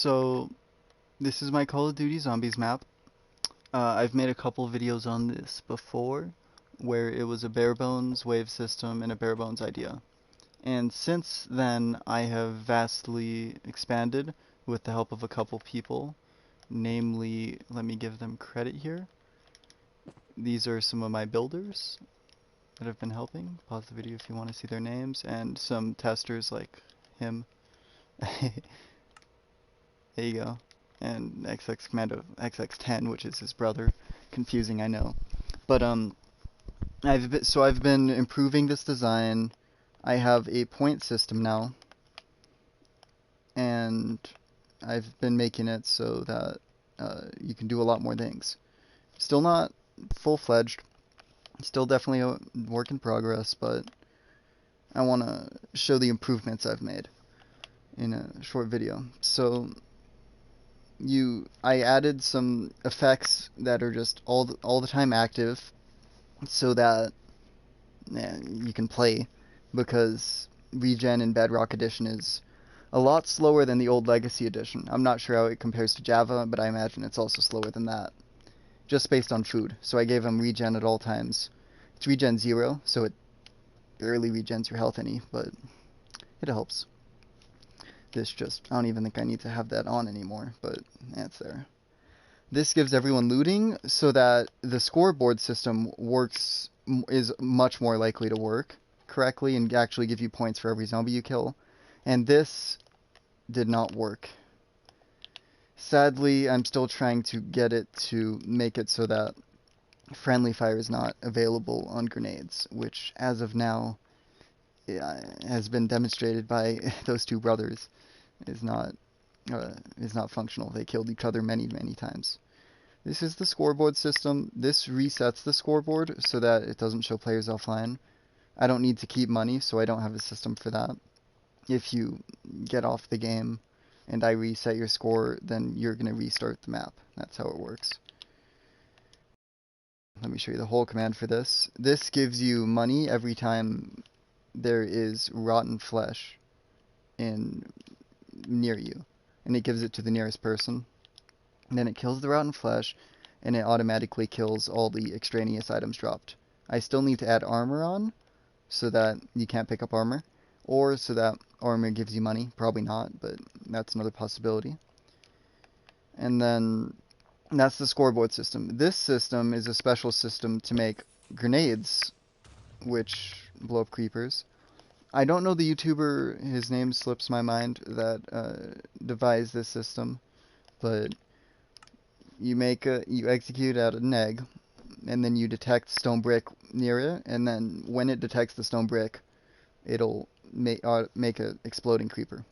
So, this is my Call of Duty Zombies map. I've made a couple videos on this before, where it was a bare bones wave system and a bare bones idea. And since then, I have vastly expanded with the help of a couple people. Namely, let me give them credit here. These are some of my builders that have been helping. Pause the video if you want to see their names, and some testers like him. There you go. And XX Commando XX10, which is his brother. Confusing, I know. But I've been improving this design. I have a point system now, and I've been making it so that you can do a lot more things. Still not full-fledged. Still definitely a work in progress, but I want to show the improvements I've made in a short video. So I added some effects that are just all the time active, so that you can play, because regen in Bedrock Edition is a lot slower than the old Legacy Edition. I'm not sure how it compares to Java, but I imagine it's also slower than that, just based on food. So I gave him regen at all times. It's regen 0, so it barely regens your health any, but it helps. I don't even think I need to have that on anymore, but it's there. This gives everyone looting so that the scoreboard system is much more likely to work correctly and actually give you points for every zombie you kill. And this did not work. Sadly, I'm still trying to get it to make it so that friendly fire is not available on grenades, which as of now has been demonstrated by those two brothers is not functional. They killed each other many times. This is the scoreboard system. This resets the scoreboard so that it doesn't show players offline. I don't need to keep money, so I don't have a system for that. If you get off the game and I reset your score, then you're going to restart the map. That's how it works. Let me show you the whole command for this. This gives you money every time there is rotten flesh near you, and it gives it to the nearest person. And then it kills the rotten flesh, and it automatically kills all the extraneous items dropped. I still need to add armor on, so that you can't pick up armor, or so that armor gives you money. Probably not, but that's another possibility. And then that's the scoreboard system. This system is a special system to make grenades, which blow up creepers. I don't know the YouTuber, his name slips my mind, that devised this system, but you execute out an egg, and then you detect stone brick near it, and then when it detects the stone brick, it'll make a exploding creeper.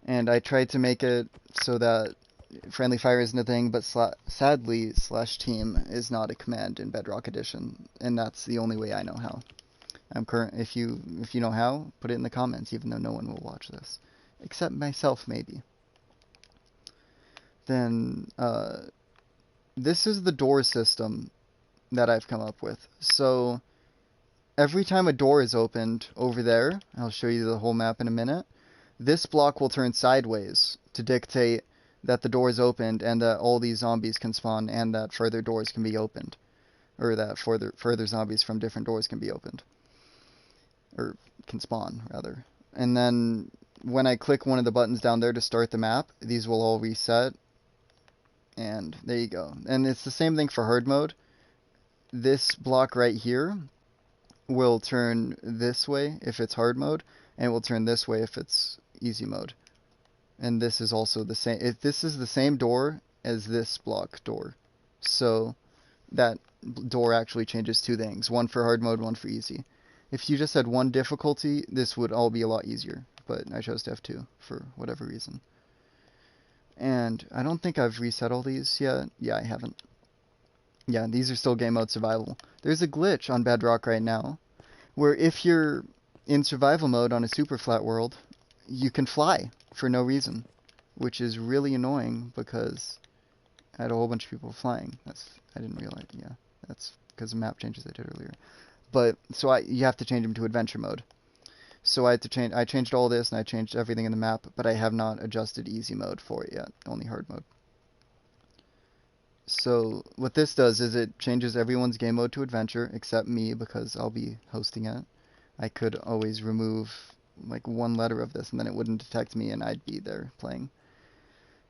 And I tried to make it so that friendly fire isn't a thing, but sadly, /team is not a command in Bedrock Edition, and that's the only way I know how. If you know how, put it in the comments, even though no one will watch this, except myself maybe. Then this is the door system that I've come up with. So every time a door is opened over there, I'll show you the whole map in a minute, this block will turn sideways to dictate that the door is opened and that all these zombies can spawn and that further doors can be opened, or that further zombies from different doors can be opened, or can spawn rather. And then when I click one of the buttons down there to start the map, these will all reset, and there you go. And it's the same thing for hard mode. This block right here will turn this way if it's hard mode, and it will turn this way if it's easy mode. And this is also the same. If this is the same door as this block door, so that door actually changes two things, one for hard mode, one for easy. If you just had one difficulty, this would all be a lot easier, but I chose to have two for whatever reason. And I don't think I've reset all these yet. Yeah, I haven't. Yeah, these are still game mode survival. There's a glitch on Bedrock right now, where if you're in survival mode on a super flat world, you can fly for no reason, which is really annoying because I had a whole bunch of people flying. I didn't realize. Yeah, that's because of map changes I did earlier. But so you have to change them to adventure mode. So I changed all this and I changed everything in the map, but I have not adjusted easy mode for it yet, only hard mode. So what this does is it changes everyone's game mode to adventure except me because I'll be hosting it. I could always remove like one letter of this and then it wouldn't detect me and I'd be there playing.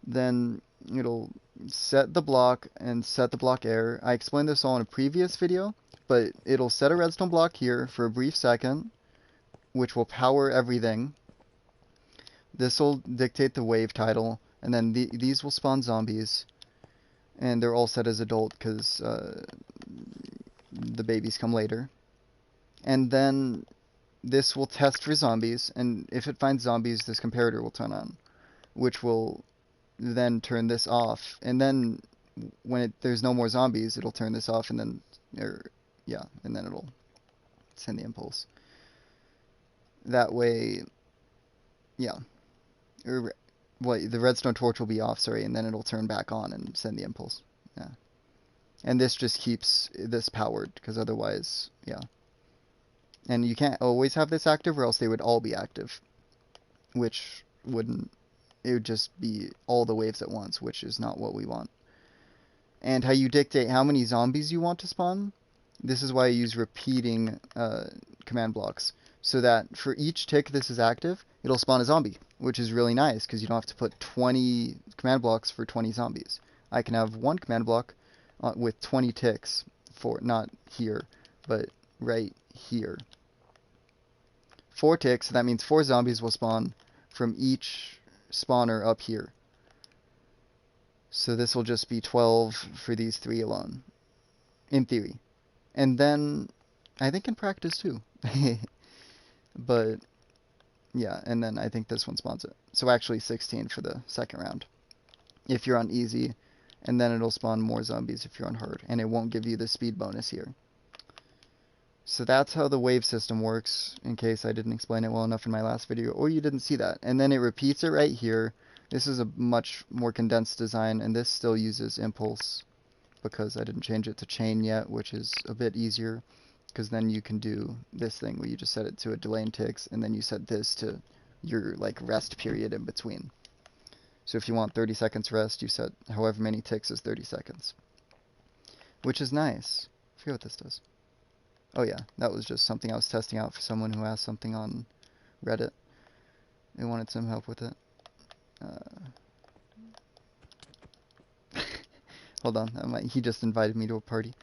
Then it'll set the block and set the block error. I explained this all in a previous video, but it'll set a redstone block here for a brief second, which will power everything. This will dictate the wave title, and then these will spawn zombies, and they're all set as adult because the babies come later. And then this will test for zombies, and if it finds zombies, this comparator will turn on, which will then turn this off. And then when there's no more zombies, it'll turn this off, and then and then it'll send the impulse. That way, yeah. The redstone torch will be off, sorry, and then it'll turn back on and send the impulse. Yeah. And this just keeps this powered, because otherwise, yeah. And you can't always have this active, or else they would all be active. Which wouldn't... It would just be all the waves at once, which is not what we want. And how you dictate how many zombies you want to spawn, this is why I use repeating command blocks. So that for each tick this is active, it'll spawn a zombie, which is really nice because you don't have to put 20 command blocks for 20 zombies. I can have one command block with 20 ticks for, not here, but right here. 4 ticks, so that means 4 zombies will spawn from each spawner up here. So this will just be 12 for these 3 alone, in theory. And then, I think in practice too. But, yeah, and then I think this one spawns it. So actually 16 for the second round, if you're on easy, and then it'll spawn more zombies if you're on hard, and it won't give you the speed bonus here. So that's how the wave system works, in case I didn't explain it well enough in my last video, or you didn't see that. And then it repeats it right here. This is a much more condensed design, and this still uses impulse, because I didn't change it to chain yet, which is a bit easier. Because then you can do this thing where you just set it to a delay in ticks, and then you set this to your like rest period in between. So if you want 30 seconds rest, you set however many ticks is 30 seconds. Which is nice. I forget what this does. Oh yeah, that was just something I was testing out for someone who asked something on Reddit. They wanted some help with it. Hold on, he just invited me to a party.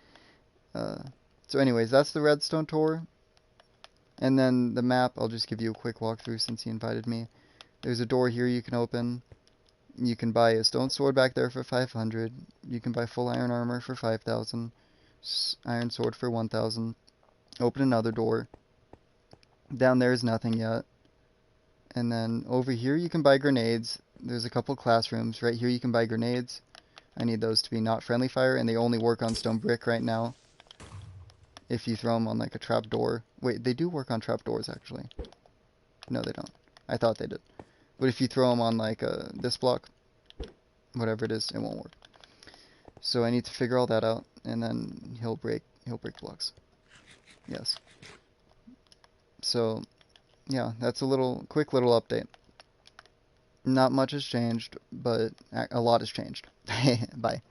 So anyways, that's the redstone tour. And then the map, I'll just give you a quick walkthrough since he invited me. There's a door here you can open. You can buy a stone sword back there for 500. You can buy full iron armor for 5,000. Iron sword for 1,000. Open another door. Down there is nothing yet. And then over here you can buy grenades. There's a couple classrooms. Right here you can buy grenades. I need those to be not friendly fire, and they only work on stone brick right now. If you throw them on like a trap door. Wait, they do work on trap doors actually. No, they don't. I thought they did. But if you throw them on like this block, whatever it is, it won't work. So I need to figure all that out, and then he'll break blocks. Yes. So yeah, that's a quick little update. Not much has changed, but a lot has changed. Bye.